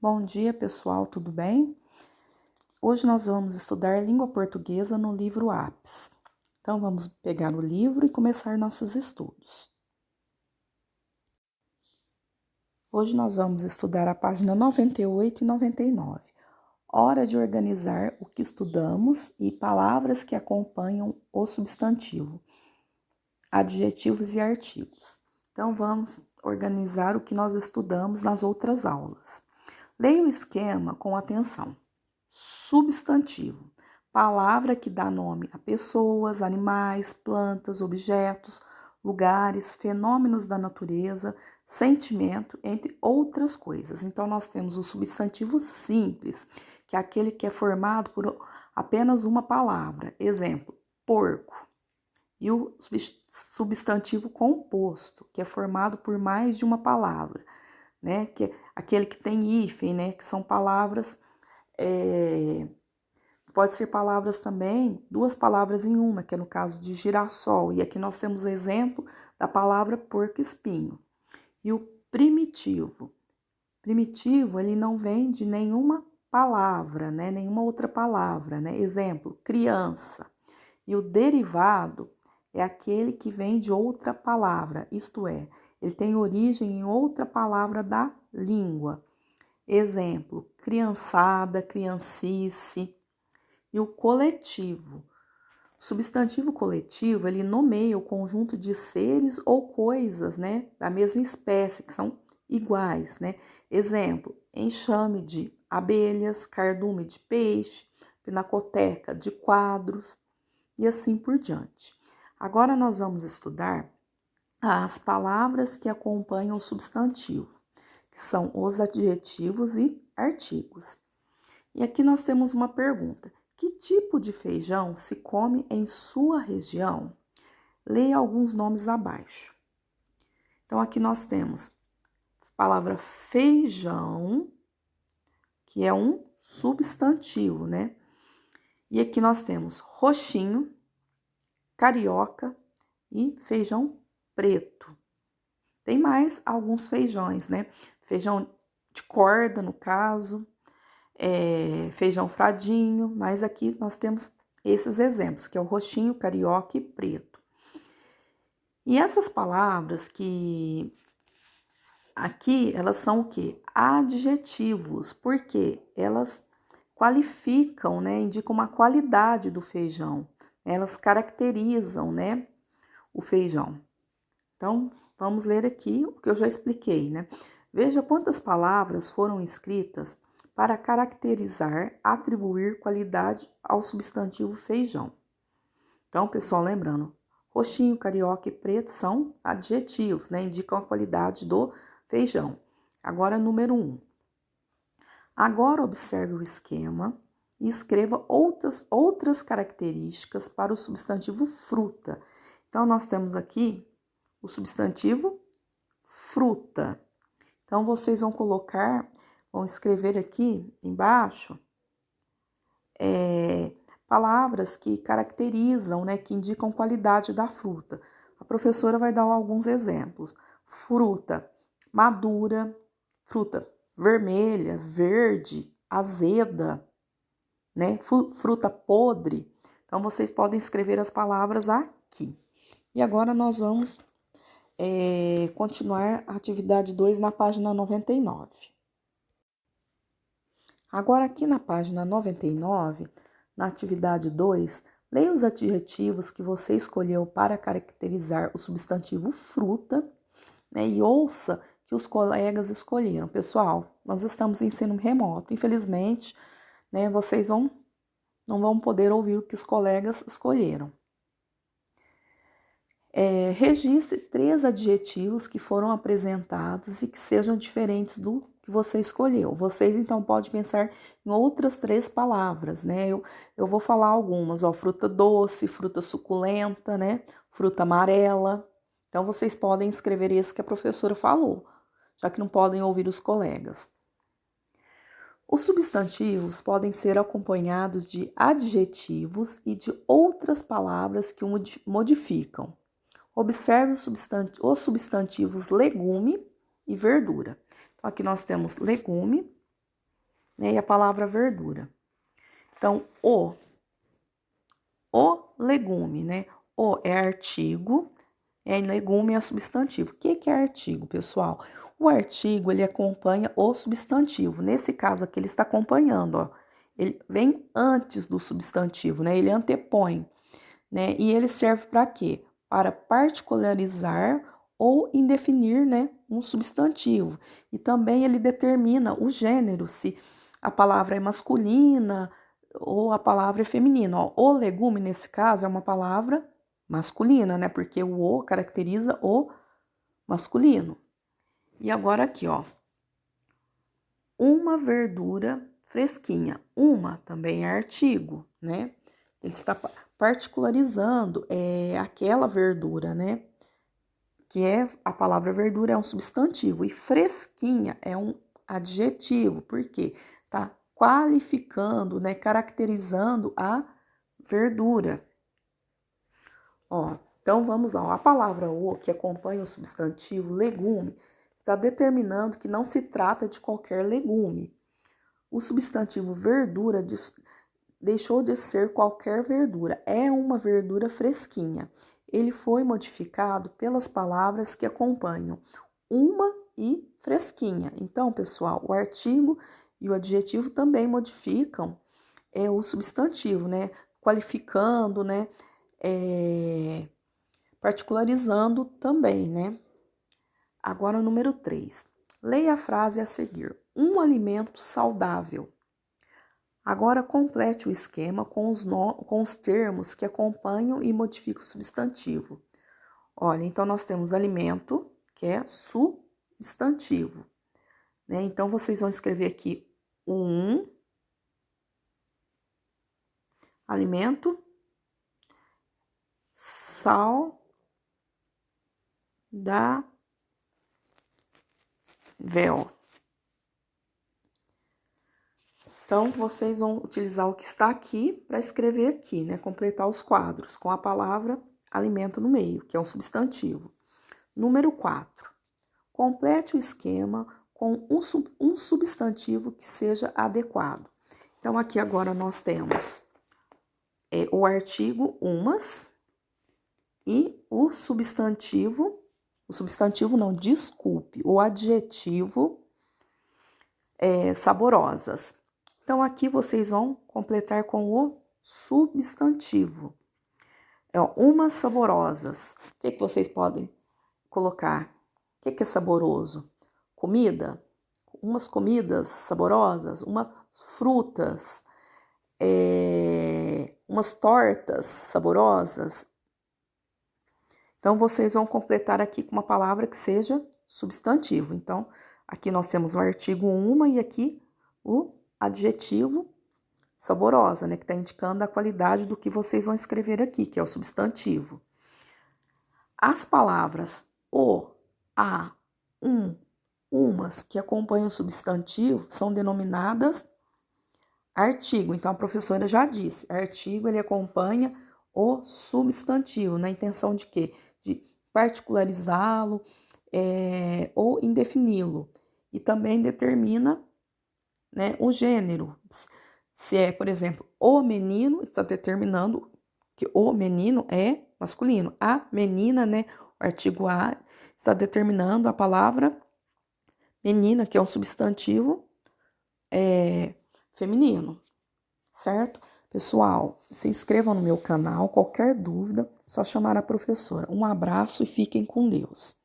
Bom dia, pessoal, tudo bem? Hoje nós vamos estudar língua portuguesa no livro APS. Então, vamos pegar o livro e começar nossos estudos. Hoje nós vamos estudar a página 98 e 99. Hora de organizar o que estudamos e palavras que acompanham o substantivo, adjetivos e artigos. Então, vamos organizar o que nós estudamos nas outras aulas. Leia o esquema com atenção. Substantivo, palavra que dá nome a pessoas, animais, plantas, objetos, lugares, fenômenos da natureza, sentimento, entre outras coisas. Então, nós temos o substantivo simples, que é aquele que é formado por apenas uma palavra. Exemplo, porco. E o substantivo composto, que é formado por mais de uma palavra, né? Que é aquele que tem hífen, né? Que são palavras. Pode ser palavras também, duas palavras em uma, que é no caso de girassol. E aqui nós temos o exemplo da palavra porco-espinho. E o primitivo. Primitivo, ele não vem de nenhuma palavra, né? Nenhuma outra palavra, né? Exemplo, criança. E o derivado é aquele que vem de outra palavra, isto é, ele tem origem em outra palavra da língua. Exemplo, criançada, criancice. E o coletivo. O substantivo coletivo, ele nomeia o conjunto de seres ou coisas, né, da mesma espécie, que são iguais, né? Exemplo, enxame de abelhas, cardume de peixe, pinacoteca de quadros e assim por diante. Agora nós vamos estudar as palavras que acompanham o substantivo, que são os adjetivos e artigos. E aqui nós temos uma pergunta. Que tipo de feijão se come em sua região? Leia alguns nomes abaixo. Então, aqui nós temos a palavra feijão, que é um substantivo, né? E aqui nós temos roxinho, carioca e feijão preto. Tem mais alguns feijões, né? Feijão de corda, no caso. Feijão fradinho, mas aqui nós temos esses exemplos, que é o roxinho, carioca e preto. E essas palavras que aqui, elas são o quê? Adjetivos, porque elas qualificam, né? Indicam uma qualidade do feijão. Elas caracterizam, né? O feijão. Então, vamos ler aqui o que eu já expliquei, né? Veja quantas palavras foram escritas para caracterizar, atribuir qualidade ao substantivo feijão. Então, pessoal, lembrando, roxinho, carioca e preto são adjetivos, né? Indicam a qualidade do feijão. Agora, número 1. Agora, observe o esquema e escreva outras características para o substantivo fruta. Então, nós temos aqui o substantivo fruta. Então, vocês vão escrever aqui embaixo palavras que caracterizam, né, que indicam qualidade da fruta. A professora vai dar alguns exemplos. Fruta madura, fruta vermelha, verde, azeda, né, fruta podre. Então, vocês podem escrever as palavras aqui. E agora nós vamos continuar a atividade 2 na página 99. Agora, aqui na página 99, na atividade 2, leia os adjetivos que você escolheu para caracterizar o substantivo fruta, né, e ouça que os colegas escolheram. Pessoal, nós estamos em ensino remoto. Infelizmente, né, vocês não vão poder ouvir o que os colegas escolheram. Registre 3 adjetivos que foram apresentados e que sejam diferentes do que você escolheu. Vocês, então, podem pensar em outras 3 palavras, né? Eu vou falar algumas, ó, fruta doce, fruta suculenta, né? Fruta amarela. Então, vocês podem escrever esse que a professora falou, já que não podem ouvir os colegas. Os substantivos podem ser acompanhados de adjetivos e de outras palavras que o modificam. Observe os substantivos legume e verdura. Então, aqui nós temos legume né? E a palavra verdura. Então, o legume, né? O é artigo, legume é substantivo. O que é artigo, pessoal? O artigo, ele acompanha o substantivo. Nesse caso aqui, ele está acompanhando, ó. Ele vem antes do substantivo, né? Ele antepõe, né? E ele serve para quê? Para particularizar ou indefinir, né, um substantivo. E também ele determina o gênero, se a palavra é masculina ou a palavra é feminina. Ó, o legume, nesse caso, é uma palavra masculina, né? Porque o caracteriza o masculino. E agora aqui, ó. Uma verdura fresquinha. Uma também é artigo, né? Ele está particularizando aquela verdura, né? Que é a palavra verdura é um substantivo e fresquinha é um adjetivo, porque tá qualificando, né, caracterizando a verdura. Ó, então vamos lá, ó, a palavra o, que acompanha o substantivo legume, está determinando que não se trata de qualquer legume. O substantivo verdura deixou de ser qualquer verdura, é uma verdura fresquinha. Ele foi modificado pelas palavras que acompanham uma e fresquinha. Então, pessoal, o artigo e o adjetivo também modificam o substantivo, né? Qualificando, né? Particularizando também, né? Agora, o número 3. Leia a frase a seguir. Um alimento saudável. Agora, complete o esquema com os termos que acompanham e modificam o substantivo. Olha, então nós temos alimento, que é substantivo, né? Então, vocês vão escrever aqui um alimento saudável. Então, vocês vão utilizar o que está aqui para escrever aqui, né? Completar os quadros com a palavra alimento no meio, que é um substantivo. Número 4. Complete o esquema com um substantivo que seja adequado. Então, aqui agora nós temos o artigo umas e o substantivo não, desculpe, o adjetivo saborosas. Então, aqui vocês vão completar com o substantivo. Umas saborosas. O que vocês podem colocar? O que é saboroso? Comida? Umas comidas saborosas, umas frutas, umas tortas saborosas. Então, vocês vão completar aqui com uma palavra que seja substantivo. Então, aqui nós temos o artigo uma e aqui o adjetivo saborosa, né? Que está indicando a qualidade do que vocês vão escrever aqui, que é o substantivo. As palavras o, a, umas que acompanham o substantivo são denominadas artigo. Então, a professora já disse, artigo ele acompanha o substantivo, na intenção de quê? De particularizá-lo ou indefini-lo. E também determina, né, o gênero. Se é, por exemplo, o menino, está determinando que o menino é masculino. A menina, né, o artigo a, está determinando a palavra menina, que é um substantivo feminino, certo? Pessoal, se inscrevam no meu canal, qualquer dúvida, só chamar a professora. Um abraço e fiquem com Deus.